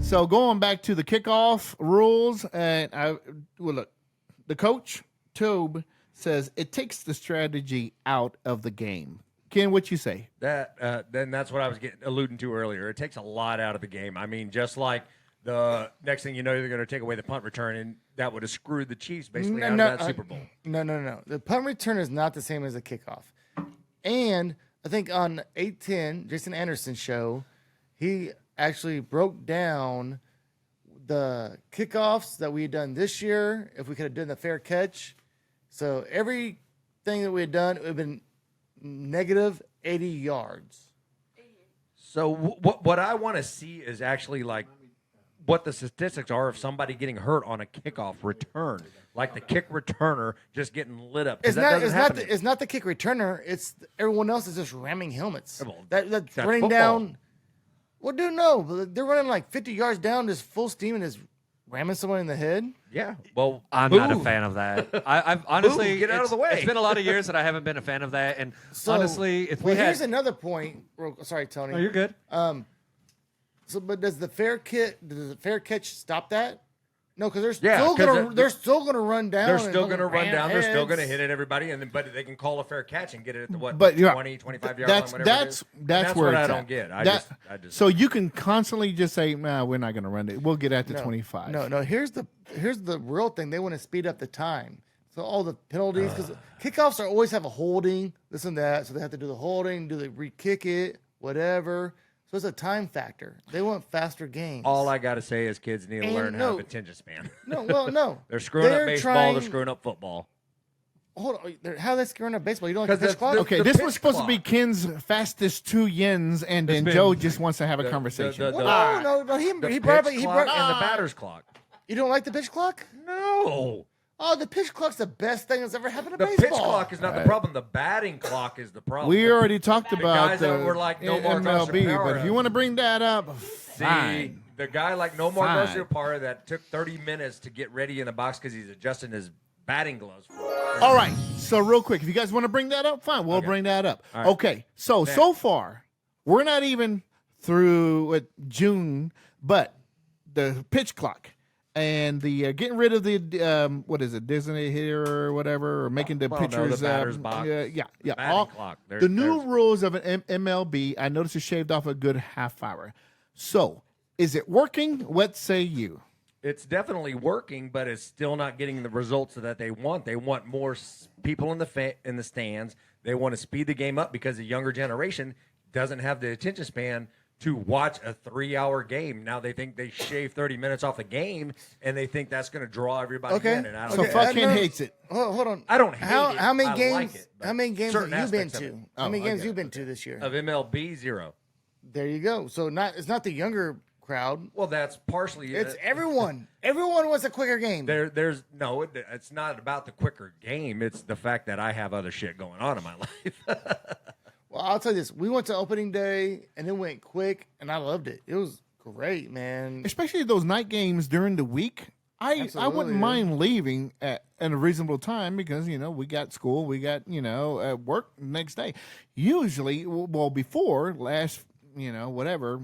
So going back to the kickoff rules, and look, the coach Tobe says it takes the strategy out of the game. Ken, what you say? Then that's what I was alluding to earlier. It takes a lot out of the game. I mean, just like the next thing you know, they're going to take away the punt return, and that would have screwed the Chiefs basically out of that Super Bowl. No. The punt return is not the same as a kickoff. And I think on 810, Jason Anderson's show, he actually broke down the kickoffs that we had done this year, if we could have done the fair catch. So everything that we had done, it would have been negative 80 yards. So what I want to see is actually like what the statistics are of somebody getting hurt on a kickoff return, like the kick returner just getting lit up. It's not the kick returner. It's everyone else is just ramming helmets. That's running football. down. Well, dude, no, but they're running like 50 yards down, just full steam, and just ramming someone in the head. Yeah. Well, I'm not a fan of that. I've honestly get out of the way. It's been a lot of years that I haven't been a fan of that. And honestly, if here's another point. Sorry, Tony. Oh, you're good. But does the fair catch stop that? No, because they're still gonna run down. They're still going to run down. They're still going to hit at everybody, but they can call a fair catch and get it at the 20, 25 yard line, whatever that's where it's I at. don't get. I just so you can constantly just say, "Nah, we're not going to run it. We'll get at the 25." No. Here's the real thing. They want to speed up the time. So all the penalties, because kickoffs always have a holding, this and that. So they have to do the holding, do they re-kick it, whatever. So it's a time factor. They want faster games. All I got to say is kids need to learn how to have attention span. No. They're screwing up baseball. They're screwing up football. Hold on. How are they screwing up baseball? You don't like the pitch clock? Okay, this was supposed to be Ken's fastest 2 yens, and then Joe just wants to have a conversation. No. He brought and the batter's clock. You don't like the pitch clock? No. Oh, the pitch clock's the best thing that's ever happened to baseball. The pitch clock is not the problem. The batting clock is the problem. We already talked about guys that were like no more MLB, but if you want to bring that up, fine. The guy like No More Garciaparra that took 30 minutes to get ready in the box because he's adjusting his batting gloves. All right. So real quick, if you guys want to bring that up, fine. We'll bring that up. Right. Okay. So far, we're not even through June, but the pitch clock. And the getting rid of the what is it, Disney here or whatever, or making the pictures. The batter's box. Yeah. Clock. The new rules of an MLB, I noticed it shaved off a good half hour. So, is it working? What say you? It's definitely working, but it's still not getting the results that they want. They want more people in the stands. They want to speed the game up because the younger generation doesn't have the attention span to watch a 3-hour game. Now they think they shave 30 minutes off a game, and they think that's going to draw everybody in. And I don't fucking hates it. Hold on. I don't hate it. How many games? Like it, how many games have you been to? How many games have you been to this year? Of MLB, 0. There you go. So it's not the younger crowd. Well, that's partially it. It's everyone. Everyone wants a quicker game. It's not about the quicker game. It's the fact that I have other shit going on in my life. Well, I'll tell you this. We went to opening day, and it went quick, and I loved it. It was great, man. Especially those night games during the week. I wouldn't mind leaving at a reasonable time because, we got school, we got, work next day. Usually, before last, whatever,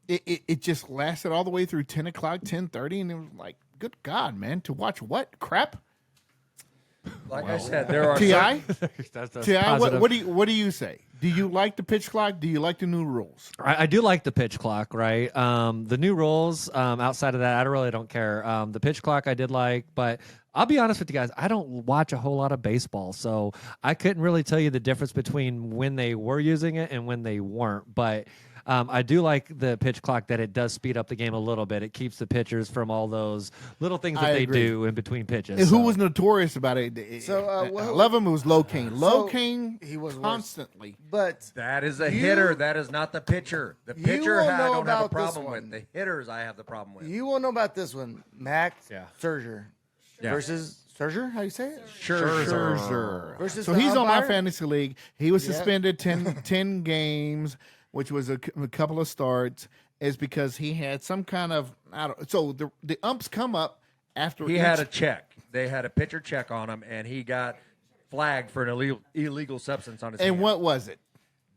it just lasted all the way through 10 o'clock, 10:30, and it was like, good God, man, to watch what? Crap? Like I said, there are T.I.? T.I., what do you say? Do you like the pitch clock? Do you like the new rules? I do like the pitch clock, right? The new rules, outside of that, I really don't care. The pitch clock I did like, but I'll be honest with you guys, I don't watch a whole lot of baseball, so I couldn't really tell you the difference between when they were using it and when they weren't. But I do like the pitch clock that it does speed up the game a little bit. It keeps the pitchers from all those little things that they do in between pitches. And who was notorious about it? So I love him. It was Low King. He was constantly. But that is a hitter. That is not the pitcher. The pitcher I don't have a problem with. The hitters I have the problem with. You will know about this one. Max Scherzer versus Scherzer. How do you say it? Scherzer. So he's on my fantasy league. He was suspended 10 games, which was a couple of starts, is because he had some kind of so the umps come up after he had a check. They had a pitcher check on him, and he got flagged for an illegal substance on his hand. And what was it?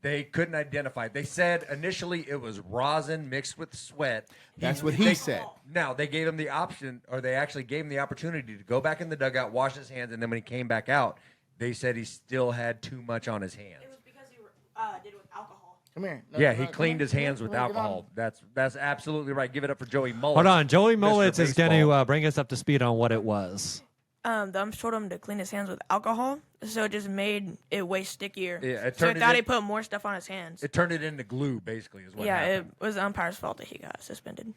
They couldn't identify. They said initially it was rosin mixed with sweat. That's what he said. Now, they gave him the option, or they actually gave him the opportunity to go back in the dugout, wash his hands, and then when he came back out, they said he still had too much on his hands. It was because he did it with alcohol. Come here. Yeah, he cleaned his hands with Come here, get on. alcohol. That's absolutely right. Give it up for Joey Mullins. Hold on, Joey Mullins is going Baseball. to bring us up to speed on what it was. The umps told him to clean his hands with alcohol, so it just made it way stickier. Yeah, it so I turned it thought in- he put more stuff on his hands. It turned it into glue, basically, is what Yeah, it happened. was the umpire's fault that he got suspended.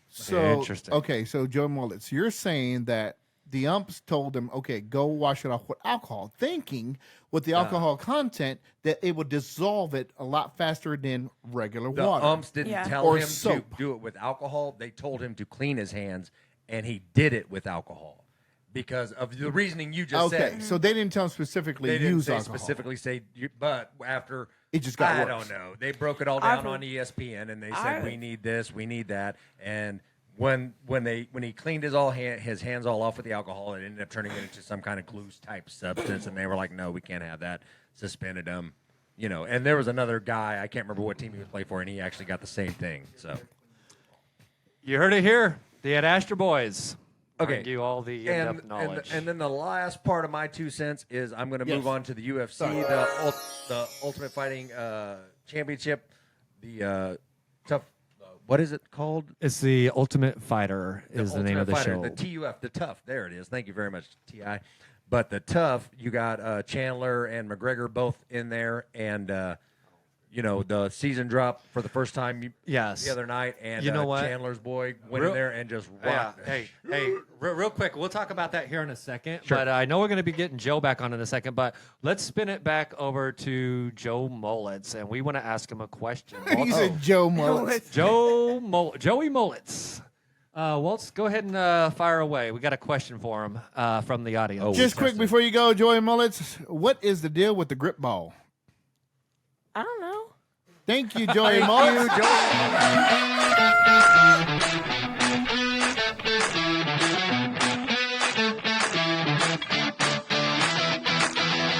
So Interesting. Okay, so Joe Mullins, you're saying that the umps told him, okay, go wash it off with alcohol, thinking with the alcohol content that it would dissolve it a lot faster than regular The water. umps didn't Yeah. tell Or him soap. to do it with alcohol. They told him to clean his hands, and he did it with alcohol because of the reasoning you just Okay, said. so they didn't tell him specifically They didn't use say alcohol. specifically say, but after It just got I worse. don't know. They broke it all down I've- on ESPN, and they said I- we need this, we need that, and when he cleaned his hands all off with the alcohol, it ended up turning it into some kind of glue type substance, and they were like, no, we can't have that. Suspended him, And there was another guy, I can't remember what team he was playing for, and he actually got the same thing. So You heard it here. The Astra Boys. Okay. Bring you all the in-depth knowledge. And then the last part of my 2 cents is I'm going to move Yes. on to the UFC, the Ultimate Fighting Championship, the tough. What is it called? It's the Ultimate Fighter is the name of the Ultimate show. Fighter, the TUF, the Tough. There it is. Thank you very much, Ti. But the Tough, you got Chandler and McGregor both in there, and the season dropped for the first time Yes. the other night, and You know what? Chandler's boy went Real- in there and just Yeah. rocked. Hey, real quick, we'll talk about that here in a second. Sure. But I know we're going to be getting Joe back on in a second. But let's spin it back over to Joe Mullins, and we want to ask him a question. He said Joe Mullins. Joey Mullins. Waltz, go ahead and fire away. We got a question for him from the audience. Just quick before you go, Joey Mullins, what is the deal with the grip ball? I don't know. Thank you, Joey Mullins. Joey.